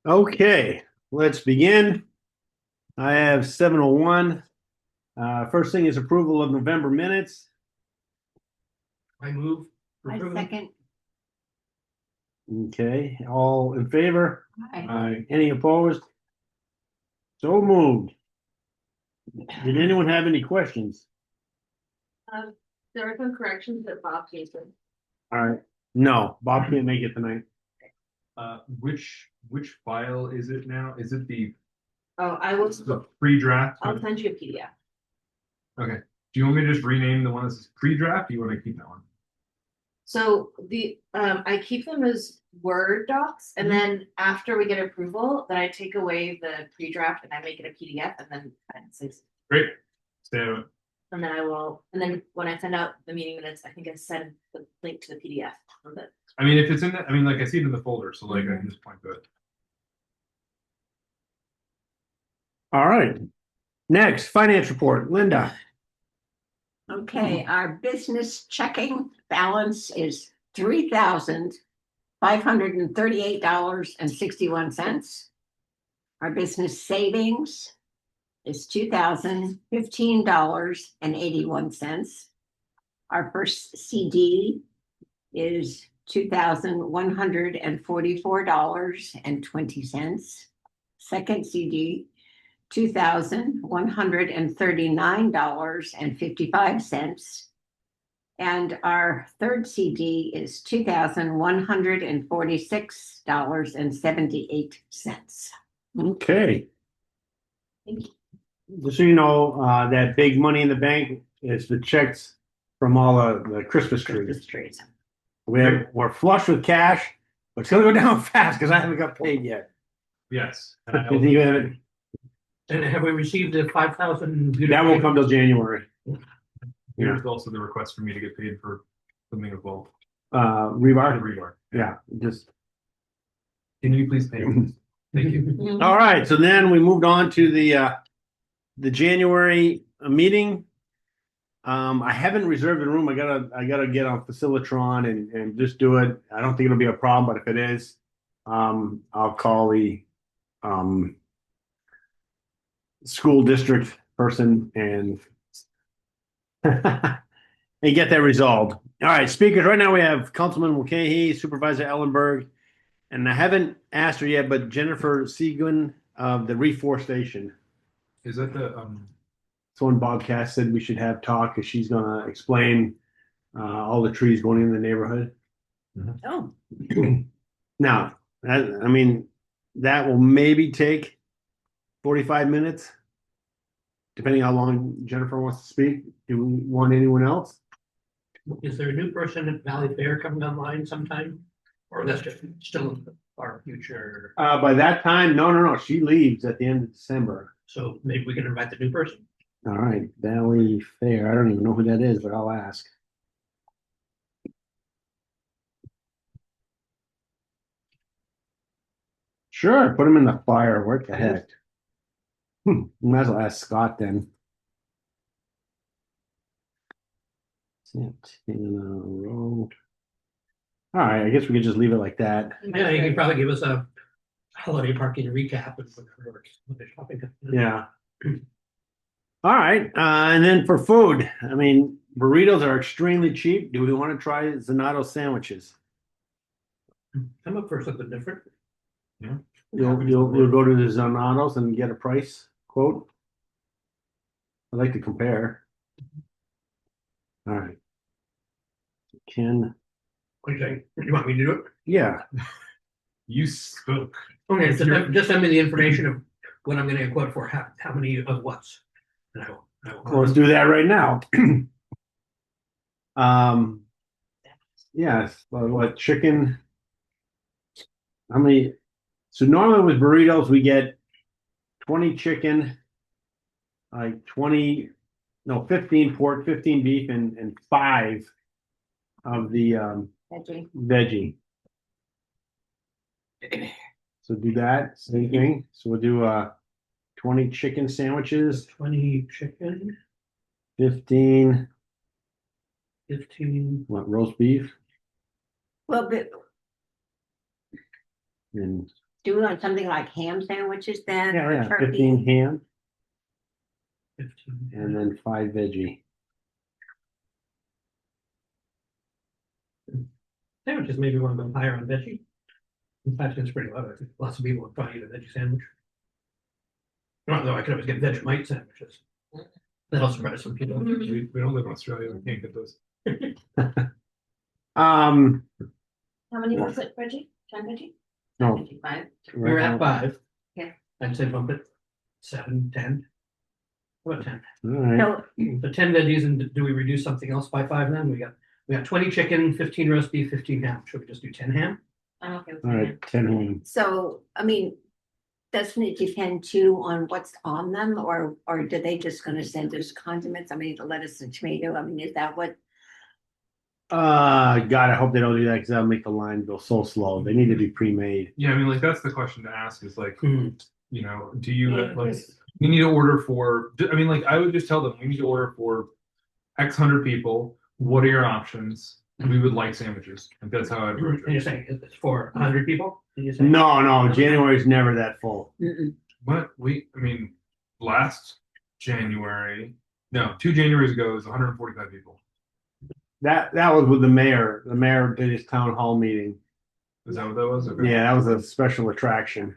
Okay, let's begin. I have 7:01. First thing is approval of November minutes. I move. I second. Okay, all in favor? Aye. Any opposed? So moved. Did anyone have any questions? There are some corrections that Bob gave them. All right. No, Bob can't make it tonight. Which file is it now? Is it the Oh, I will, pre-draft? I'll send you a PDF. Okay. Do you want me to just rename the one that says pre-draft? Or you want to keep that one? So I keep them as Word docs, and then after we get approval, then I take away the pre-draft and I make it a PDF, and then Great. So and then and then when I send out the meeting minutes, I think I send the link to the PDF of it. I mean, if it's in the, like I see it in the folder, so like I can just point to it. All right. Next, finance report. Linda. Okay, our business checking balance is $3,538.61. Our business savings is $2,015.81. Our first CD is $2,144.20. Second CD, $2,139.55. And our third CD is $2,146.78. Okay. Just so you know, that big money in the bank is the checks from all the Christmas trees. We're flush with cash, but it's gonna go down fast because I haven't got paid yet. Yes. You haven't- And have we received the 5,000? That won't come till January. Here's also the request for me to get paid for something of both. Rebar. Rebar. Yeah, just. Can you please pay? Thank you. All right, so then we moved on to the January meeting. I haven't reserved a room. I gotta get on Facilitron and just do it. I don't think it'll be a problem, but if it is, I'll call the school district person and and get that resolved. All right, speakers. Right now we have Councilman Mulcahy, Supervisor Ellenberg, and I haven't asked her yet, but Jennifer Seguin of the Reforestation. Is that the So when Bob Cass said we should have talk, because she's gonna explain all the trees going in the neighborhood. Oh, Now, I mean, that will maybe take 45 minutes, depending how long Jennifer wants to speak. Do we want anyone else? Is there a new person at Valley Fair coming online sometime? Or that's just still our future? By that time, no. She leaves at the end of December. So maybe we can invite the new person. All right, Valley Fair. I don't even know who that is, but I'll ask. Sure, put him in the fire. What the heck? Might as well ask Scott then. Santana Road. All right, I guess we could just leave it like that. Yeah, you can probably give us a holiday parking recap and what they're shopping. Yeah. All right, and then for food, I mean, burritos are extremely cheap. Do we want to try Zanotto sandwiches? I'm up for something different. yeah? You'll go to the Zanottos and get a price quote. I'd like to compare. All right. Ken, What do you think? You want me to do it? yeah. You spoke. Okay, just send me the information of what I'm gonna quote for, how many of what's. And I will Well, let's do that right now. Yes, what chicken? How many? So normally with burritos, we get 20 chicken, like 20, no, 15 pork, 15 beef, and 5 of the veggie. So do that, same thing. So we'll do 20 chicken sandwiches, 20 chicken, 15, 15. what, roast beef, well, but and Do we want something like ham sandwiches then? Yeah, or yeah, turkey? 15 ham 15. and then 5 veggie. Sandwiches, maybe want to go higher on veggie. In fact, it's pretty low. I think lots of people would probably eat a veggie sandwich. Although I could always get Vegemite sandwiches. That'll surprise some people. We don't live in Australia, we can't get those. Um, How many was it, Reggie? 10 veggie? No. 5. We're at 5. Yeah. I'd say bump it 7, 10. What 10? all right. So, So 10 veggies, and do we reduce something else by 5 then? We got 20 chicken, 15 roast beef, 15 ham. Should we just do 10 ham? I'm okay with All that. right, 10 ham. so, I mean, doesn't it depend too on what's on them, or do they just gonna send us condiments? I mean, the lettuce and tomato, I mean, is that what? God, I hope they don't do that because that'll make the line go so slow. They need to be pre-made. Yeah, I mean, like, that's the question to ask is like, Hmm. you know, do you, Yeah, like, because- you need to order for, I mean, like, I would just tell them, we need to order for X hundred people. What are your options? We would like sandwiches. Like, that's how I'd approach And you're it. saying it's for 100 people? Did you say? No, January's never that full. What I mean, last January, no, 2 Januaries ago, it was 145 people. That was with the mayor. The mayor did his town hall meeting. Is that what that was? Okay. Yeah, that was a special attraction.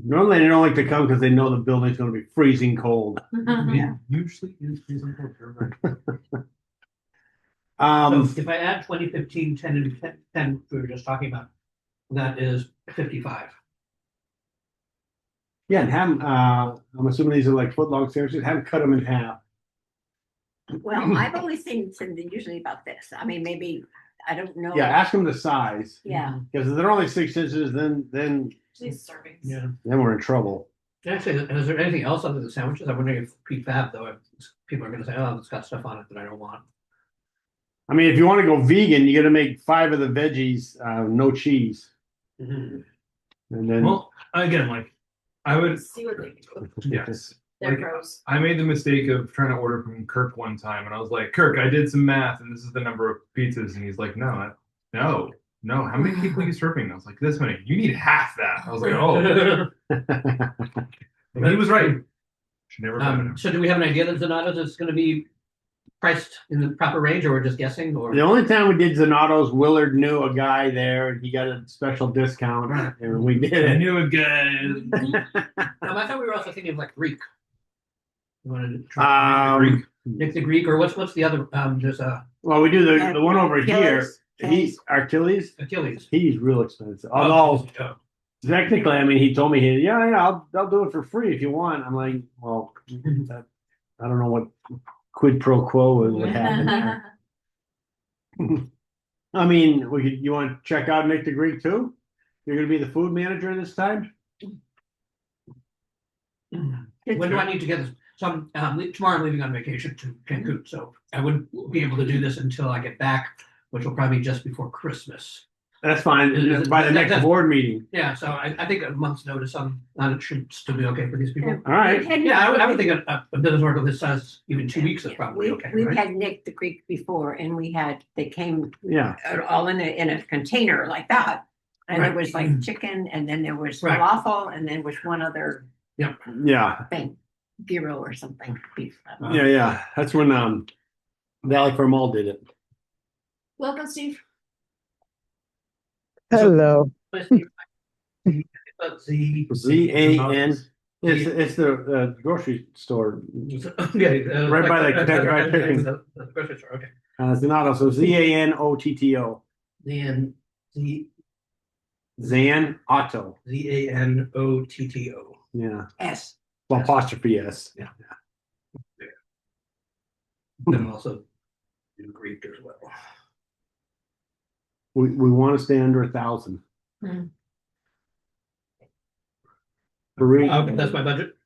Normally they don't like to come because they know the building's going to be freezing cold. It usually is freezing cold. You're right. So if I add 20, 15, 10, and 10, we were just talking about, that is 55. Yeah, and have 'em, I'm assuming these are like foot long sandwiches. Have 'em cut them in half. Well, I've always seen something usually about this. I mean, maybe, I don't know. Yeah, ask them the size Yeah, because if they're only 6 inches, then These servings. Yeah. we're in trouble. Actually, is there anything else other than sandwiches? I'm wondering if prefab though, if people are going to say, oh, it's got stuff on it that I don't want. I mean, if you want to go vegan, you got to make 5 of the veggies no cheese, and then Well, again, like, I would, See what they do. yes. They're Like, pros. I made the mistake of trying to order from Kirk one time, and I was like, Kirk, I did some math, and this is the number of pizzas. And he's like, no. How many people are you serving? I was like, this many. You need half that. I was like, oh. And he was right. Should never have done it. So do we have an idea that Donatos is going to be priced in the proper range, or we're just guessing, or? the only time we did Zanotto's, Willard knew a guy there, and he got a special discount, and we did I it. knew a guy. I thought we were also thinking of like Greek. You wanted to try Um, Nick the Greek, or what's the other, there's well, we do the one over here. Achilles. He's Achilles. Achilles. He's real expensive. Although Oh, technically, I mean, he told me I'll do it for free if you want. I'm like, well, I don't know what quid pro quo would happen there. I mean, you want to check out Nick the Greek too? You're going to be the food manager this time? when do I need to get this? So tomorrow I'm leaving on vacation to Cancun, so I wouldn't be able to do this until I get back, which will probably be just before Christmas. That's fine. By the next board meeting. Yeah, so I think a month's notice on it should still be okay for these people. All right. Yeah, I would think a business work of this size, even 2 weeks is probably okay, We've right? had Nick the Greek before, and they came Yeah. all in a container like that. And there Right. was like chicken, and then there was Right. falafel, and then was one other Yeah. thing, gyro or something. Beef. Yeah. That's when Valley Farm Mall did it. Welcome, Steve. Hello. But the ZAN. It's the grocery store. yeah, Right by the Kentucky Fried Chicken. the grocery store. Okay. Zanotto. So ZANOTTO. The Zan Otto. ZANOTTO. Yeah. S. Well, apostrophe S. Yeah. And also do Greek as well. We want to stay under 1,000. Hmm. That's my budget.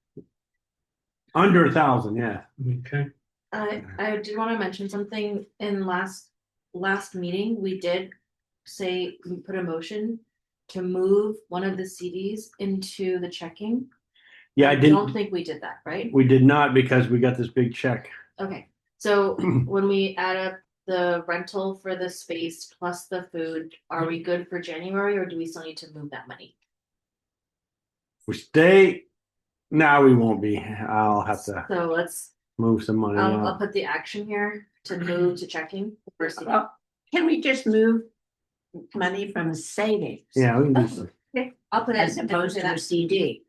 Under 1,000, yeah. Okay. I did want to mention something in last meeting, we did say, we put a motion to move one of the CDs into the checking. Yeah, I don't didn't. think we did that, right? We did not because we got this big check. Okay, so when we add up the rental for the space plus the food, are we good for January or do we still need to move that money? We stay, now we won't be. I'll have to So let's, move some money I'll out. put the action here to move to checking for CD. Well, can we just move money from savings? Yeah, we can do some. I'll put it. As opposed to a CD,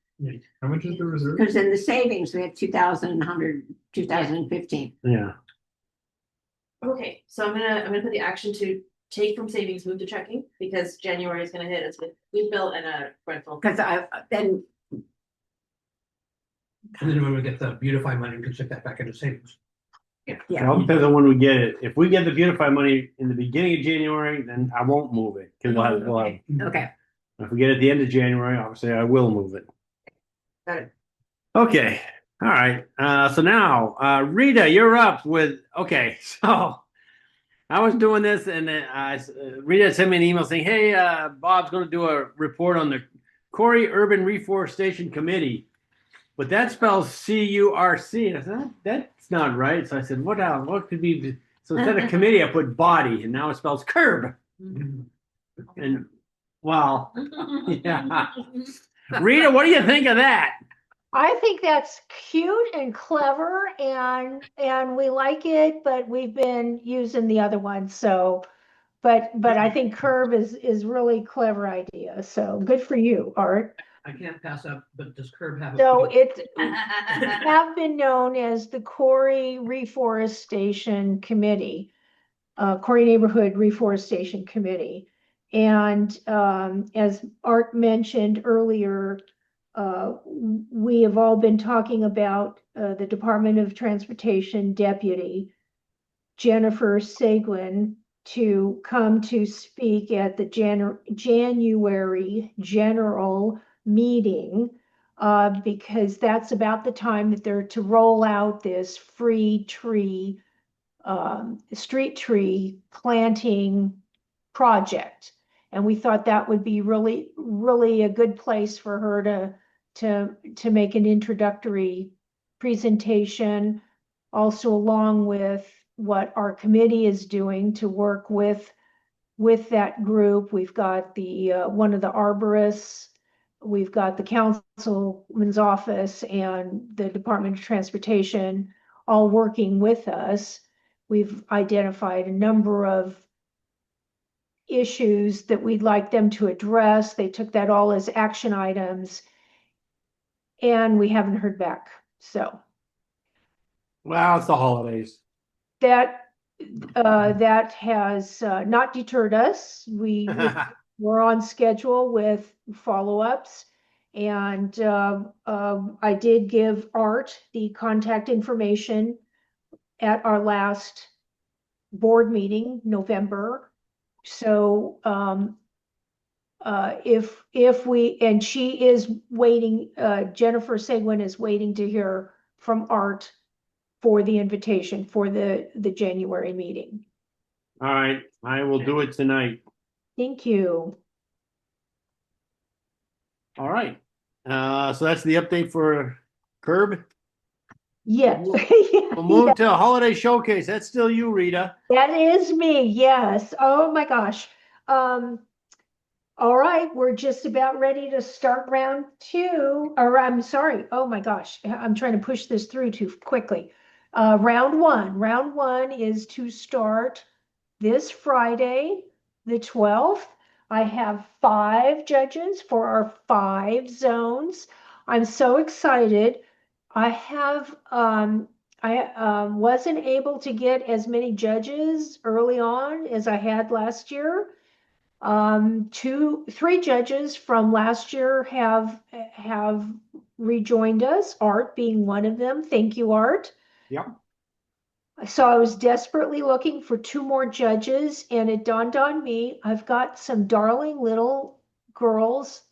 How much is the reserve? because in the savings, we had 2015. Yeah. Okay, so I'm gonna put the action to take from savings, move to checking, because January is gonna hit us with food bill and a rental. Because then, And then when we get the beautify money, we can stick that back into savings. It yeah, all depends on when we get it. If we get the beautify money in the beginning of January, then I won't move it. Cause we'll have, okay. if we get it at the end of January, obviously I will move it. Got it. Okay. All right. So now, Rita, you're up with, okay. So I was doing this and then Rita sent me an email saying, hey, Bob's going to do a report on the Cory Urban Reforestation Committee, but that spells CURC. And I said, that's not right. So I said, what could be, so instead of committee, I put body and now it spells curb. And well, yeah. Rita, what do you think of that? I think that's cute and clever and we like it, but we've been using the other one, so. But I think curb is really clever idea, so good for you, Art. I can't pass up, but does Curb have? So it have been known as the Cory Reforestation Committee, Cory Neighborhood Reforestation Committee. And as Art mentioned earlier, we have all been talking about the Department of Transportation Deputy Jennifer Seguin to come to speak at the January general meeting, because that's about the time that they're to roll out this free tree, street tree planting project. And we thought that would be really, really a good place for her to make an introductory presentation, also along with what our committee is doing to work with that group. We've got the one of the arborists, we've got the councilman's office and the Department of Transportation all working with us. We've identified a number of issues that we'd like them to address. They took that all as action items and we haven't heard back. So Well, it's the holidays. that has not deterred us. We're on schedule with follow-ups. And I did give Art the contact information at our last board meeting, November. So if we, and she is waiting, Jennifer Seguin is waiting to hear from Art for the invitation for the January meeting. All right, I will do it tonight. Thank you. All right. So that's the update for Curb. Yes. We'll move to holiday showcase. That's still you, Rita. That is me, yes. Oh my gosh. All right, we're just about ready to start round two, or I'm sorry. Oh my gosh, I'm trying to push this through too quickly. Round one is to start this Friday, the 12th. I have 5 judges for our 5 zones. I'm so excited. I have, I wasn't able to get as many judges early on as I had last year. 3 judges from last year have rejoined us, Art being one of them. Thank you, Art. Yep. So I was desperately looking for 2 more judges, and it dawned on me, I've got some darling little girls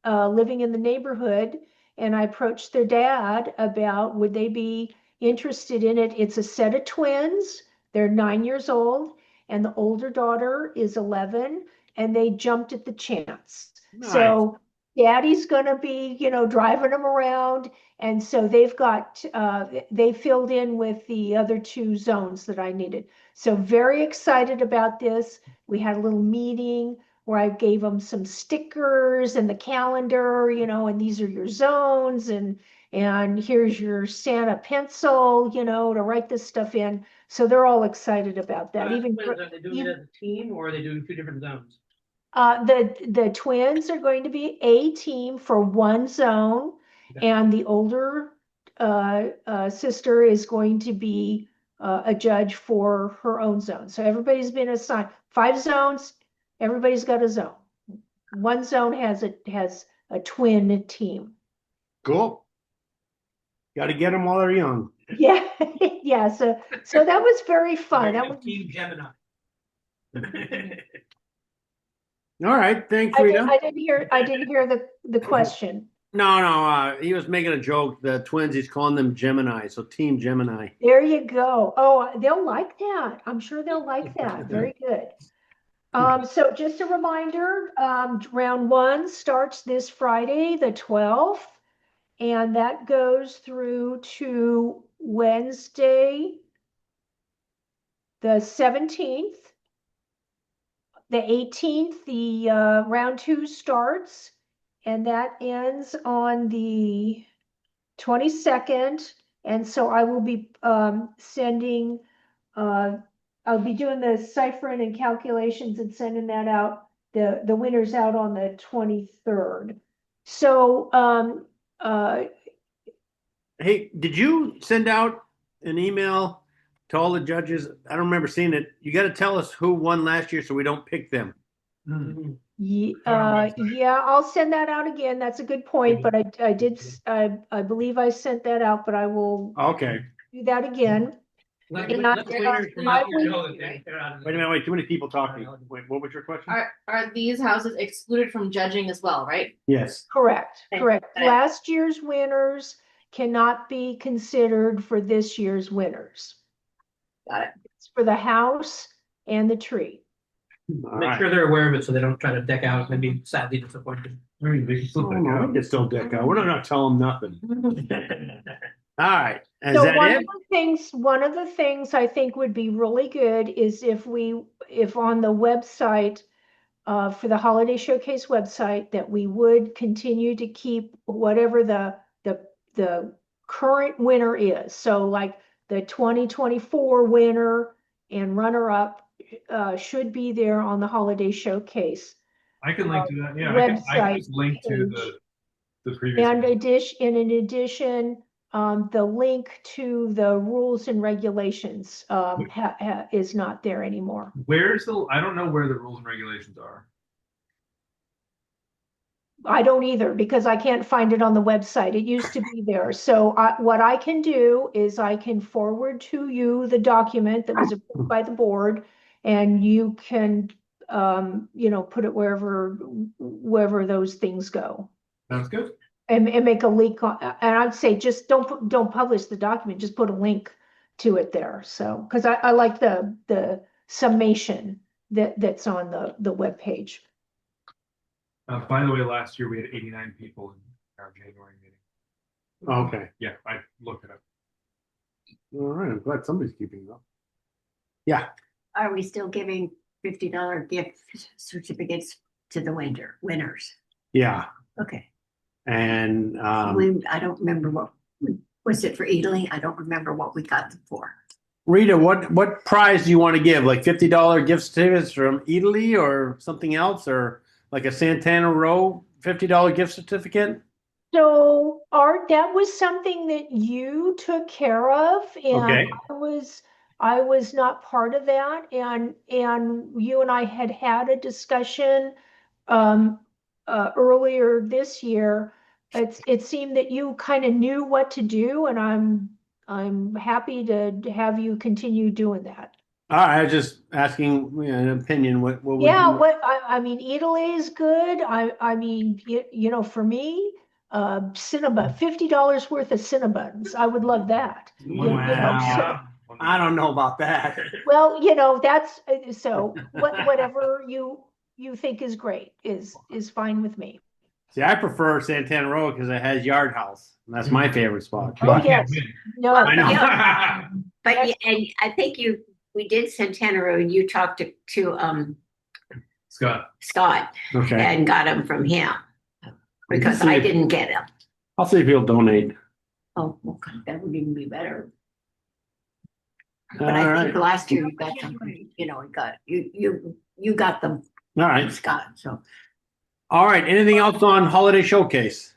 living in the neighborhood, and I approached their dad about would they be interested in it. It's a set of twins. They're 9 years old, and the older daughter is 11, and they jumped at the chance. Nice. So daddy's going to be, driving them around. And so they've got, they filled in with the other 2 zones that I needed. So very excited about this. We had a little meeting. where I gave them some stickers and the calendar, and these are your zones and here's your Santa pencil, to write this stuff in. So they're all excited about that. Even Are they doing it as a team or are they doing two different zones? the twins are going to be a team for one zone, Okay. and the older sister is going to be a judge for her own zone. So everybody's been assigned 5 zones. Everybody's got a zone. One zone has a twin team. Cool. Got to get them while they're young. Yeah, yeah. So that was very fun. That was. Team Gemini. All right, thanks, I Rita. didn't hear the question. No, he was making a joke. The twins, he's calling them Gemini, so Team Gemini. There you go. Oh, they'll like that. I'm sure they'll like that. Very good. So just a reminder, round 1 starts this Friday, the 12th, and that goes through to Wednesday, the 17th. The 18th, the round 2 starts, and that ends on the 22nd. And so I will be sending, I'll be doing the ciphering and calculations and sending that out, the winners out on the 23rd. So, Hey, did you send out an email to all the judges? I don't remember seeing it. You got to tell us who won last year so we don't pick them. yeah, I'll send that out again. That's a good point, but I believe I sent that out, but I will Okay. do that again. Let And the I- winners from I last year will- know that they're out of the- Wait a minute, wait, too many people talking. Wait, what was your question? Are these houses excluded from judging as well, right? Yes. Correct, Okay. correct. Okay. Last year's winners cannot be considered for this year's winners. Got it. It's for the house and the tree. All Make right. sure they're aware of it so they don't try to deck out and be sadly disappointed. I mean, they can Oh, still pick no, out. we can still deck out. We're not gonna tell them nothing. All right. Is So that it? one of the things I think would be really good is if on the website, for the Holiday Showcase website, that we would continue to keep whatever the current winner is. So like the 2024 winner and runner-up should be there on the Holiday Showcase. I can link to that. Yeah, I can just link to the previous. And one. in addition, the link to the rules and regulations is not there anymore. Where's the? I don't know where the rules and regulations are. I don't either because I can't find it on the website. It used to be there. So what I can do is I can forward to you the document that was approved by the board, and you can, put it wherever those things go. Sounds good. And make a link and I'd say just don't publish the document, just put a link to it there. So, because I like the summation that's on the webpage. By the way, last year we had 89 people in our January meeting. Okay. Yeah, I looked it up. All right. I'm glad somebody's keeping up. Yeah. Are we still giving $50 gift certificates to the winners? Yeah. Okay. And I don't remember what, was it for Italy? I don't remember what we got them for. Rita, what prize do you want to give? Like $50 gift certificates from Italy or something else, or like a Santana Row $50 gift certificate? So Art, that was something that you took care of, and Okay. I was not part of that, and you and I had a discussion earlier this year. It seemed that you kind of knew what to do, and I'm happy to have you continue doing that. All right, I was just asking an opinion. What would Yeah, you? I mean, Italy is good. I mean, for me, Cinnabon, $50 worth of Cinnabons. I would love that. Wow. I don't know about that. Well, that's so whatever you think is great is fine with me. See, I prefer Santana Row because it has Yard House. That's my favorite spot. Oh, But- yes. No, I know. Yeah. But and I think we did Santana Row and you talked to Scott. Okay, and got them from him. Because I didn't get them. I'll see if he'll donate. Oh, okay, that would even be better. All But I right, think last year you got something, you got them all from right, Scott, so. all right. Anything else on holiday showcase?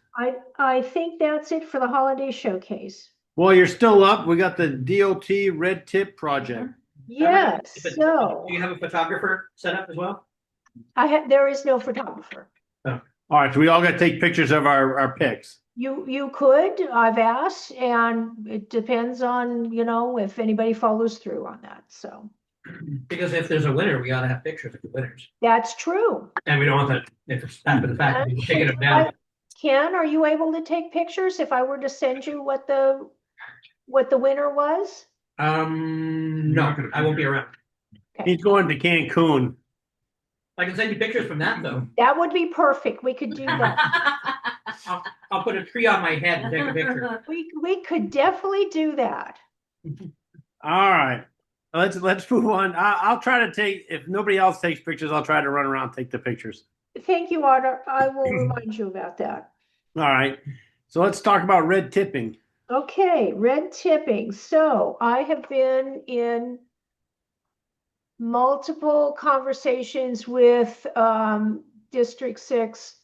I think that's it for the holiday showcase. Well, you're still up. We got the DOT red tip project. Yes, But so Do you have a photographer set up as well? there is no photographer. All right, so we all got to take pictures of our pics. You could, I've asked, and it depends on, if anybody follows through on that, so. Because if there's a winner, we gotta have pictures of the winners. That's true. And we don't want that, if it's after the fact, we're taking them down. Ken, are you able to take pictures if I were to send you what the winner was? No, I won't be around. He's going to Cancun. I can send you pictures from that though. That would be perfect. We could do that. I'll put a tree on my head and take a picture. We could definitely do that. All right, let's move on. I'll try to take. If nobody else takes pictures, I'll try to run around and take the pictures. Thank you, Otter. I will remind you about that. All right, so let's talk about red tipping. Okay, red tipping. So I have been in multiple conversations with District 6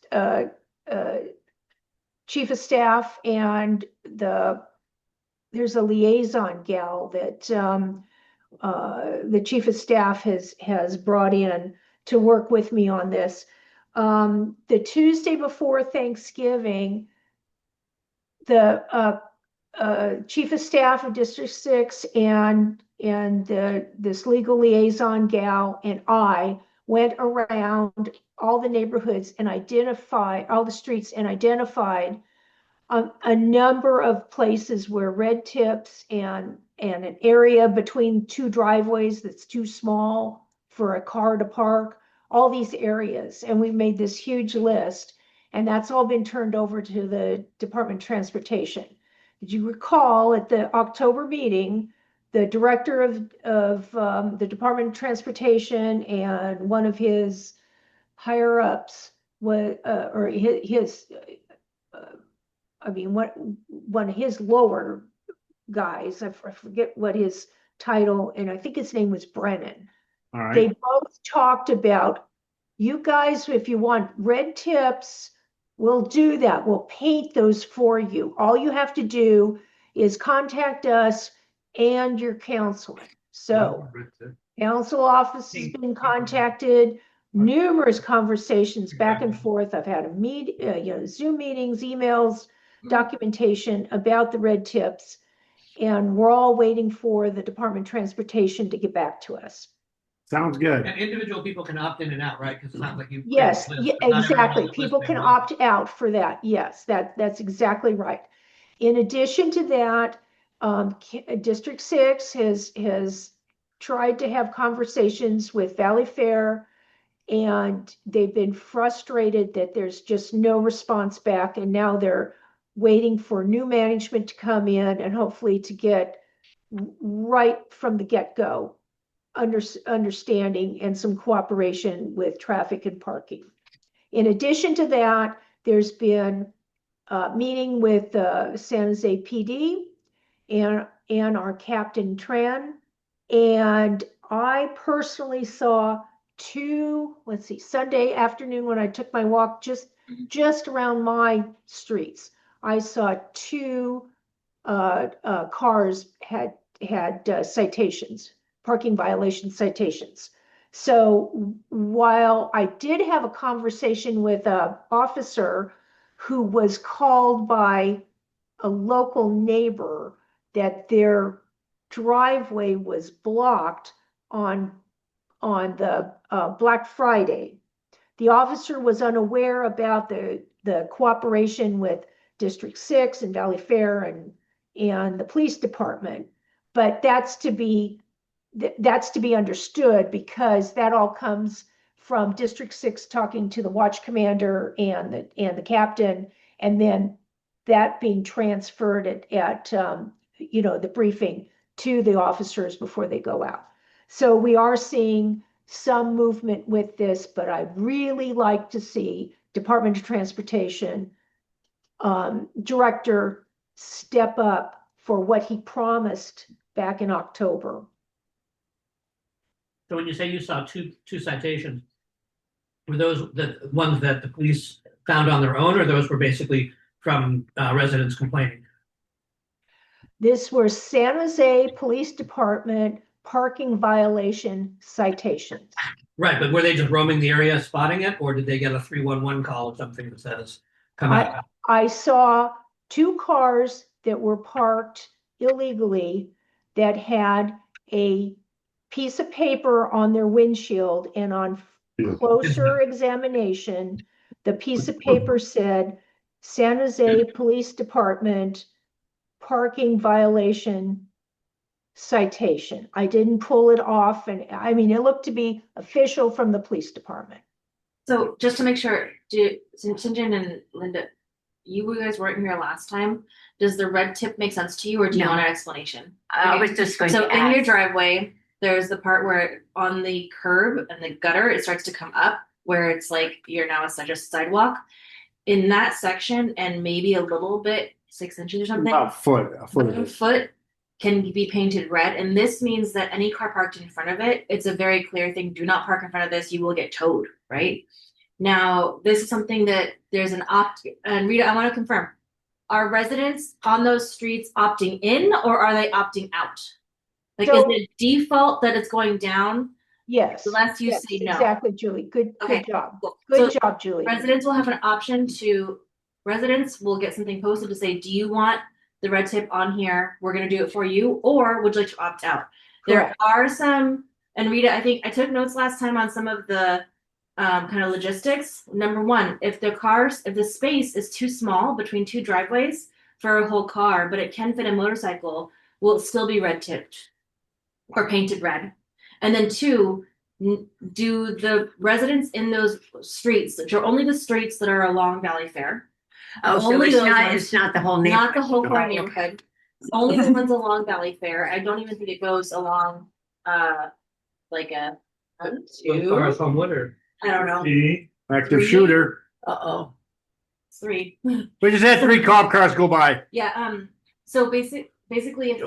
Chief of Staff, and there's a liaison gal that the Chief of Staff has brought in to work with me on this. The Tuesday before Thanksgiving, the Chief of Staff of District 6 and this legal liaison gal and I went around all the neighborhoods and identified all the streets and identified a number of places where red tips and an area between two driveways that's too small for a car to park, all these areas. And we made this huge list, and that's all been turned over to the Department of Transportation. Did you recall at the October meeting, the director of the Department of Transportation and one of his higher ups was, or his one of his lower guys, I forget what his title, and I think his name was Brennan. All right. They both talked about, you guys, if you want red tips, we'll do that. We'll paint those for you. All you have to do is contact us and your counselor. So council office has been contacted, numerous conversations back and forth. I've had Zoom meetings, emails, documentation about the red tips, and we're all waiting for the Department of Transportation to get back to us. Sounds good. And individual people can opt in and out, right? Because it's not like you. Yes, list, yeah, not everyone exactly. on the People list can they opt out for that. Yes, that's exactly right. In addition to that, District 6 has tried to have conversations with Valley Fair, and they've been frustrated that there's just no response back. And now they're waiting for new management to come in and hopefully to get right from the get-go understanding and some cooperation with traffic and parking. In addition to that, there's been a meeting with San Jose PD and our Captain Tran. And I personally saw Sunday afternoon when I took my walk just around my streets, I saw two cars had citations, parking violation citations. So while I did have a conversation with an officer who was called by a local neighbor that their driveway was blocked on the Black Friday, the officer was unaware about the cooperation with District 6 and Valley Fair and the police department. But that's to be understood, because that all comes from District 6 talking to the watch commander and the captain, and then that being transferred at the briefing to the officers before they go out. So we are seeing some movement with this, but I'd really like to see Department of Transportation director step up for what he promised back in October. So when you say you saw two citations, were those the ones that the police found on their own, or those were basically from residents complaining? This was San Jose Police Department parking violation citations. Right, but were they just roaming the area spotting it, or did they get a 311 call or something that says, come out? I saw two cars that were parked illegally that had a piece of paper on their windshield, and on closer examination, the piece of paper said San Jose Police Department parking violation citation. I didn't pull it off, and I mean, it looked to be official from the police department. So just to make sure, St. John and Linda, you guys weren't here last time. Does the red tip make sense to you, or do you No. want an explanation? I Okay. was just going So to in your ask. driveway, there's the part where on the curb and the gutter, it starts to come up where it's like you're now such a sidewalk. In that section, and maybe a little bit, 6 inches or something, About a foot of 1 it. foot can be painted red. And this means that any car parked in front of it, it's a very clear thing. Do not park in front of this. You will get towed, right? Now, this is something that there's an and Rita, I want to confirm. Are residents on those streets opting in, or are they opting out? Like, So- is it default that it's going down Yes. unless you yes, say no? Exactly, Julie. Good Okay, job. Cool. Good So job, Julie. residents will have an option to, residents will get something posted to say, do you want the red tip on here? We're gonna do it for you, or would you like to opt out? There Correct. are some, and Rita, I think I took notes last time on some of the kind of logistics. Number one, if the space is too small between two driveways for a whole car, but it can fit a motorcycle, will it still be red tipped or painted red? And then two, do the residents in those streets, which are only the streets that are along Valley Fair, Oh, so only it's those not, ones- it's not the whole not neighborhood. the whole core Okay. neighborhood, only the ones along Valley Fair. I don't even think it goes along like a one, Cars two, on Woodard. I don't know, Active Three. shooter. Uh-oh. 3. We just had 3 cop cars go by. Yeah, so basically if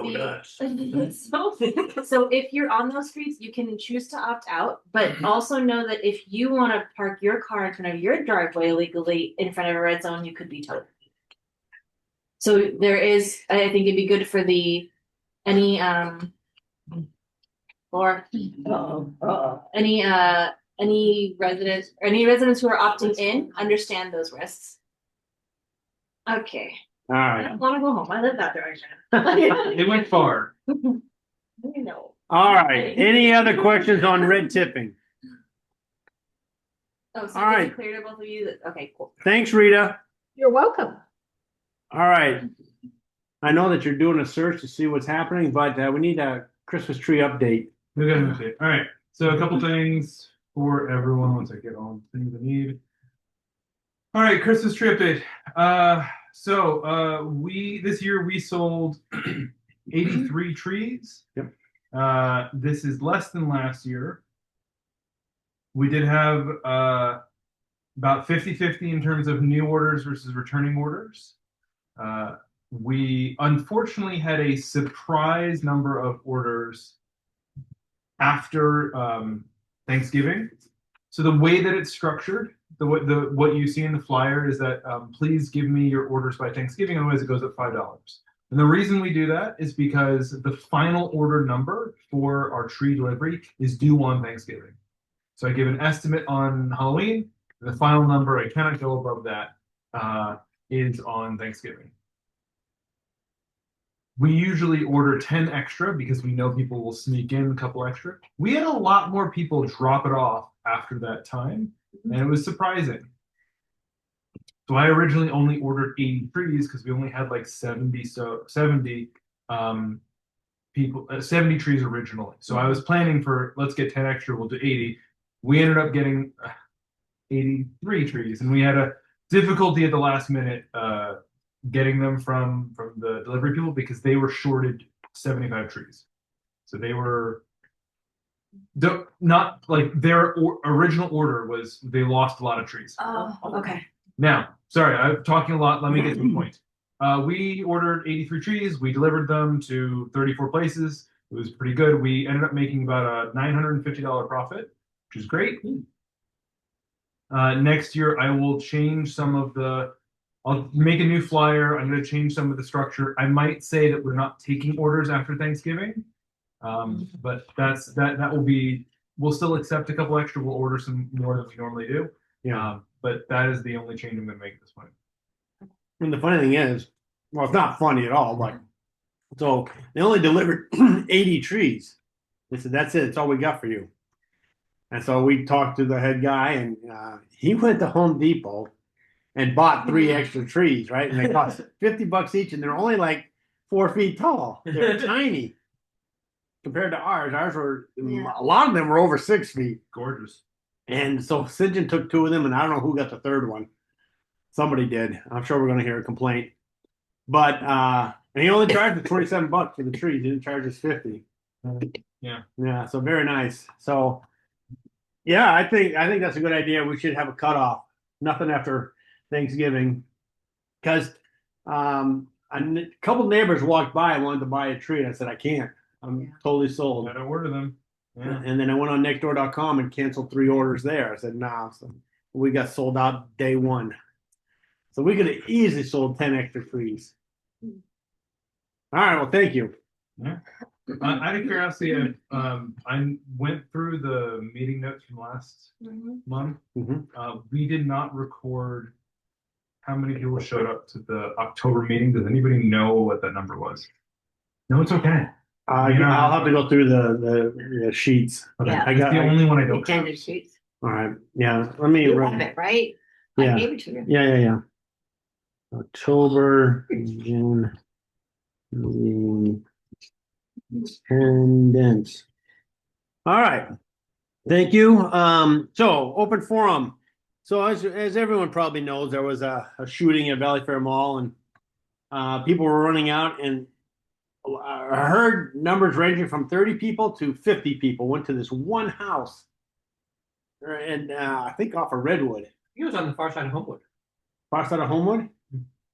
so if you're on those streets, you can choose to opt out, but also know that if you want to park your car in front of your driveway illegally in front of a red zone, you could be towed. So there is, I think it'd be good for any residents who are opting in understand those risks. Okay, All I right. don't want to go home. I live that direction. It went far. You know. All right. Any other questions on red tipping? Oh, so All is right. it clear to both of you that, okay, cool. Thanks, Rita. You're welcome. All right. I know that you're doing a search to see what's happening, but we need a Christmas tree update. We got an update. All right. So a couple things for everyone once I get all the things I need. All right, Christmas tree update. We this year we sold 83 trees. Yep. This is less than last year. We did have about 50-50 in terms of new orders versus returning orders. We unfortunately had a surprise number of orders after Thanksgiving. So the way that it's structured, what you see in the flyer is that please give me your orders by Thanksgiving, otherwise it goes up $5. And the reason we do that is because the final order number for our tree delivery is due on Thanksgiving. So I give an estimate on Halloween, and the final number, I cannot go above that, is on Thanksgiving. We usually order 10 extra because we know people will sneak in a couple extra. We had a lot more people drop it off after that time, and it was surprising. So I originally only ordered 80 trees because we only had like 70 people, 70 trees originally. So I was planning for, let's get 10 extra, we'll do 80. We ended up getting 83 trees, and we had a difficulty at the last minute getting them from the delivery people because they were shorted 75 trees. So they were Not like their original order was they lost a lot of trees. Oh, okay. Now, sorry, I'm talking a lot. Let me get to the point. We ordered 83 trees. We delivered them to 34 places. It was pretty good. We ended up making about a $950 profit, which is great. Next year, I will change some of I'll make a new flyer. I'm going to change some of the structure. I might say that we're not taking orders after Thanksgiving, but that will be. We'll still accept a couple extra. We'll order some more than we normally do. Yeah. But that is the only change I'm going to make at this point. And the funny thing is, well, it's not funny at all, but so they only delivered 80 trees. They said, that's it. It's all we got for you. And so we talked to the head guy, and he went to Home Depot and bought 3 extra trees, right? And they cost $50 each, and they're only like 4 feet tall. They're tiny compared to ours. Ours were, a lot of them were over 6 feet. Gorgeous. And so Sidgen took 2 of them, and I don't know who got the 3rd one. Somebody did. I'm sure we're going to hear a complaint. But and he only charged us $27 for the trees. He didn't charge us 50. Yeah. Yeah. So very nice. So yeah, I think that's a good idea. We should have a cutoff. Nothing after Thanksgiving, because a couple neighbors walked by and wanted to buy a tree. And I said I can't. I'm totally sold. Gotta order them. Yeah. And then I went on nextdoor.com and canceled 3 orders there. I said nah. So we got sold out day 1. So we could have easily sold 10 extra trees. All right. Well, thank you. Yeah. Out of curiosity, I went through the meeting notes from last month. We did not record how many people showed up to the October meeting. Does anybody know what that number was? No, it's okay. I'll have to go through the sheets. Okay. Yeah. I got the only one I don't. Agenda sheets. All right. Yeah. Let me. You have it, right? Yeah. I gave it to you. Yeah. October, June, attendance. All right. Thank you. So open forum. So as everyone probably knows, there was a shooting at Valley Fair Mall, and people were running out, and I heard numbers ranging from 30 people to 50 people went to this one house, and I think off of Redwood. He was on the far side of Homewood, Far side of Homewood?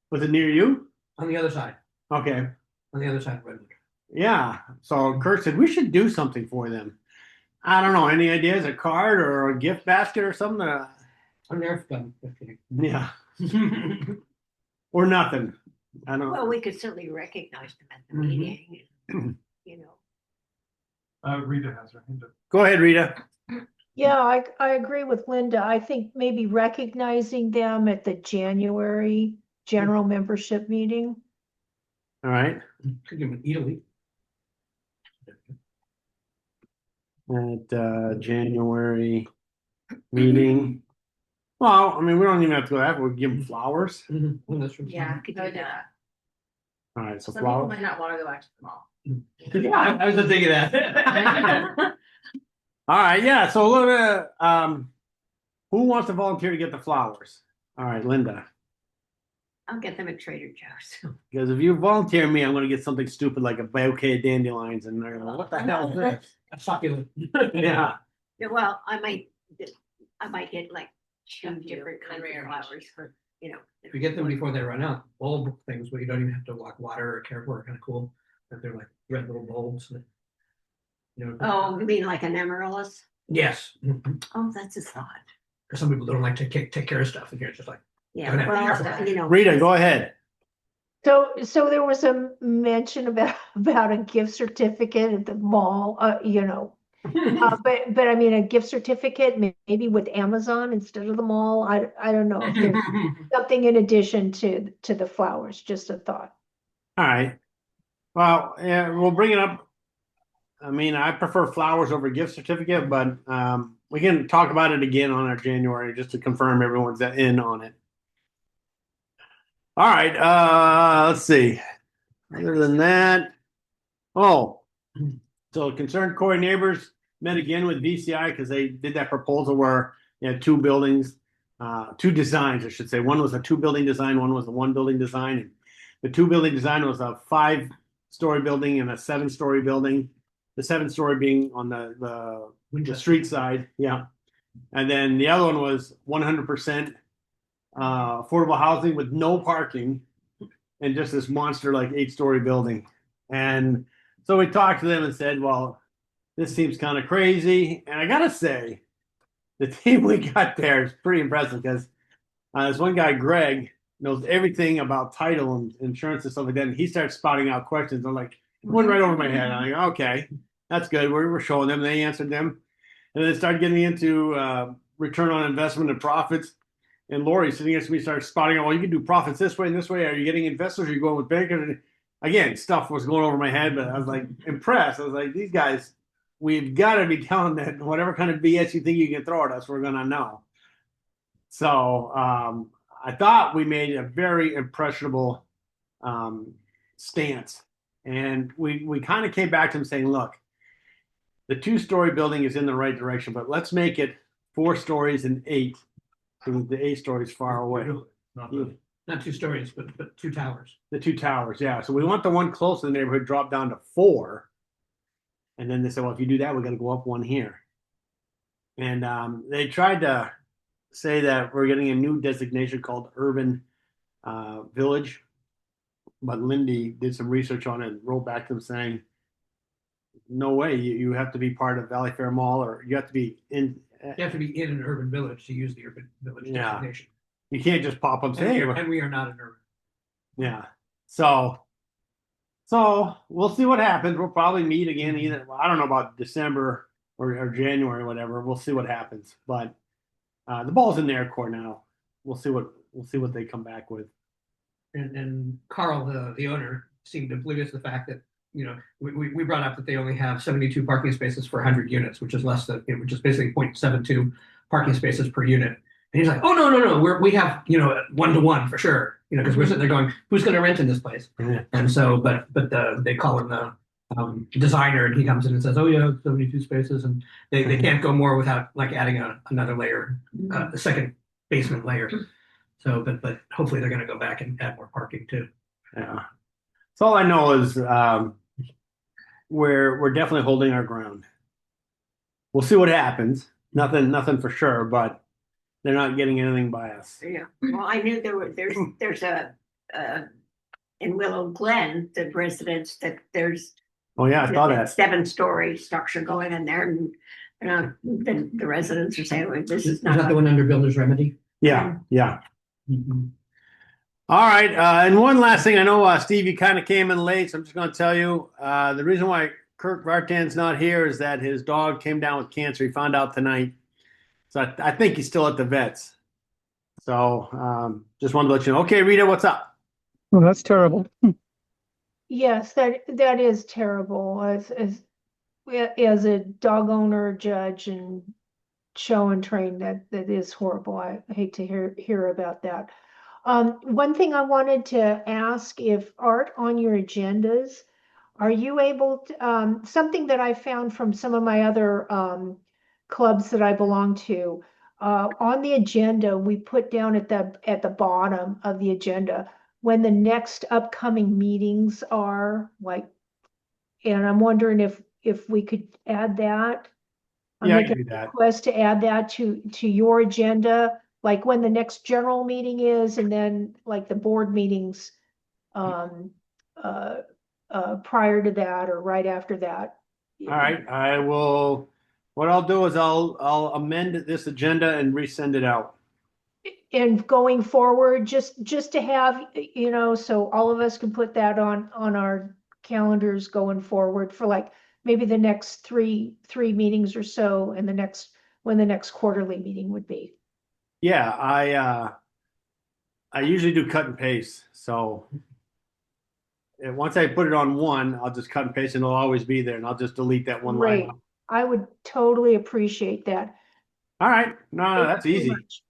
Was it near you? on the other side, Okay. on the other side of Redwood. Yeah. So Kurt said we should do something for them. I don't know. Any ideas? A card or a gift basket or something? I'm there for them. Yeah. Or nothing. I don't Well, know. we could certainly recognize them at the meeting, you know. Rita has her hand up. Go ahead, Rita. Yeah, I agree with Linda. I think maybe recognizing them at the January general membership meeting. All right. Could give them an Italy. At January meeting. Well, I mean, we don't even have to go that. We'll give them flowers. Well, that's from- Yeah, Could I would do do that. that. All right. So Some people flowers. might not want to go back to the mall. Yeah, I was just thinking that. All right. Yeah. So look, who wants to volunteer to get the flowers? All right, Linda. I'll get them at Trader Joe's. Because if you volunteer me, I'm going to get something stupid like a bouquet of dandelions, and they're going, what the hell is this? A succulent. Yeah. Yeah, well, I might get like 2 Yeah, different kinds rare of flowers for, you know. If you get them before they run out, bulb things where you don't even have to like water or care for are kind of cool. That they're like red little bulbs. That, you know. Oh, you mean like an amaryllis? Yes. Oh, that's a thought. Because some people don't like to take care of stuff, and you're just like, Yeah, Go ahead. well, you know. Rita, go ahead. So there was a mention about a gift certificate at the mall, but I mean, a gift certificate maybe with Amazon instead of the mall. I don't know if there's something in addition to the flowers, just a thought. All right. Well, yeah, we'll bring it up. I mean, I prefer flowers over gift certificate, but we can talk about it again on our January just to confirm everyone's in on it. All right. Let's see. Other than that, so concerned Cory neighbors met again with VCI because they did that proposal where you had 2 buildings, 2 designs, I should say. One was a 2-building design, one was a 1-building design. And the 2-building design was a 5-story building and a 7-story building. The 7-story being on the street side, yeah. And then the other one was 100% affordable housing with no parking and just this monster like 8-story building. And so we talked to them and said, well, this seems kind of crazy. And I gotta say, the team we got there is pretty impressive because this one guy, Greg, knows everything about title and insurance and stuff like that. And he starts spouting out questions. I'm like, it went right over my head. I'm like, okay, that's good. We're showing them. They answered them. And then started getting into return on investment and profits. And Lori sitting next to me started spouting out, well, you can do profits this way and this way. Are you getting investors? Are you going with bankers? And again, stuff was going over my head, but I was like impressed. I was like, these guys, we've got to be telling that whatever kind of BS you think you can throw at us, we're going to know. So I thought we made a very impressionable stance. And we kind of came back to them saying, look, the 2-story building is in the right direction, but let's make it 4 stories and 8. So the 8 stories far away. Not 2 stories, but 2 towers. The 2 towers, yeah. So we want the one close to the neighborhood drop down to 4. And then they said, well, if you do that, we're going to go up 1 here. And they tried to say that we're getting a new designation called urban village. But Lindy did some research on it and wrote back to them saying, no way, you have to be part of Valley Fair Mall, or you have to be in. You have to be in an urban village to use the urban village designation. You can't just pop up saying, And we are not an urban. yeah. So we'll see what happens. We'll probably meet again either. I don't know about December or January or whatever. We'll see what happens. But the ball's in their court now. We'll see what they come back with. And Carl, the owner, seemed oblivious to the fact that, you know, we brought up that they only have 72 parking spaces for 100 units, which is less than, which is basically 0.72 parking spaces per unit. And he's like, oh, no, we have, 1-to-1 for sure, because we're sitting there going, who's going to rent in this place? Yeah. And so, but they call him the designer, and he comes in and says, oh yeah, 72 spaces, and they can't go more without like adding another layer, a second basement layer. So, but hopefully they're going to go back and add more parking too. Yeah. So all I know is we're definitely holding our ground. We'll see what happens. Nothing for sure, but they're not getting anything by us. Yeah, well, I knew there's a in Willow Glen, the residents, that there's Oh yeah, I saw a that. 7-story structure going in there, and the residents are saying, well, this is Is that the not. one under builder's remedy? Yeah. Mm-hmm. All right, and one last thing. I know, Steve, you kind of came in late, so I'm just going to tell you the reason why Kirk Vartan's not here is that his dog came down with cancer. He found out tonight, so I think he's still at the vets. So just wanted to let you know. Okay, Rita, what's up? Well, that's terrible. Yes, that is terrible. As a dog owner, judge, and show and train, that is horrible. I hate to hear about that. One thing I wanted to ask, if Art, on your agendas, are you able to, something that I found from some of my other clubs that I belong to, on the agenda, we put down at the bottom of the agenda when the next upcoming meetings are, like, and I'm wondering if we could add that. Yeah, I Make can a do that. request to add that to your agenda, like when the next general meeting is, and then like the board meetings prior to that or right after that. All right, I will. What I'll do is I'll amend this agenda and resend it out. And going forward, just to have, so all of us can put that on our calendars going forward for like maybe the next three meetings or so, and when the next quarterly meeting would be. Yeah, I usually do cut and paste. So once I put it on one, I'll just cut and paste, and it'll always be there, and I'll just delete that one Great. line. I would totally appreciate that. All right, no, that's Thank you easy. very much.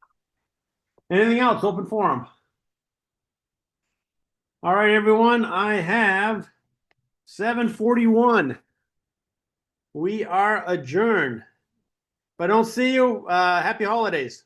Anything else? Open forum. All right, everyone. I have 7:41. We are adjourned. If I don't see you, happy holidays.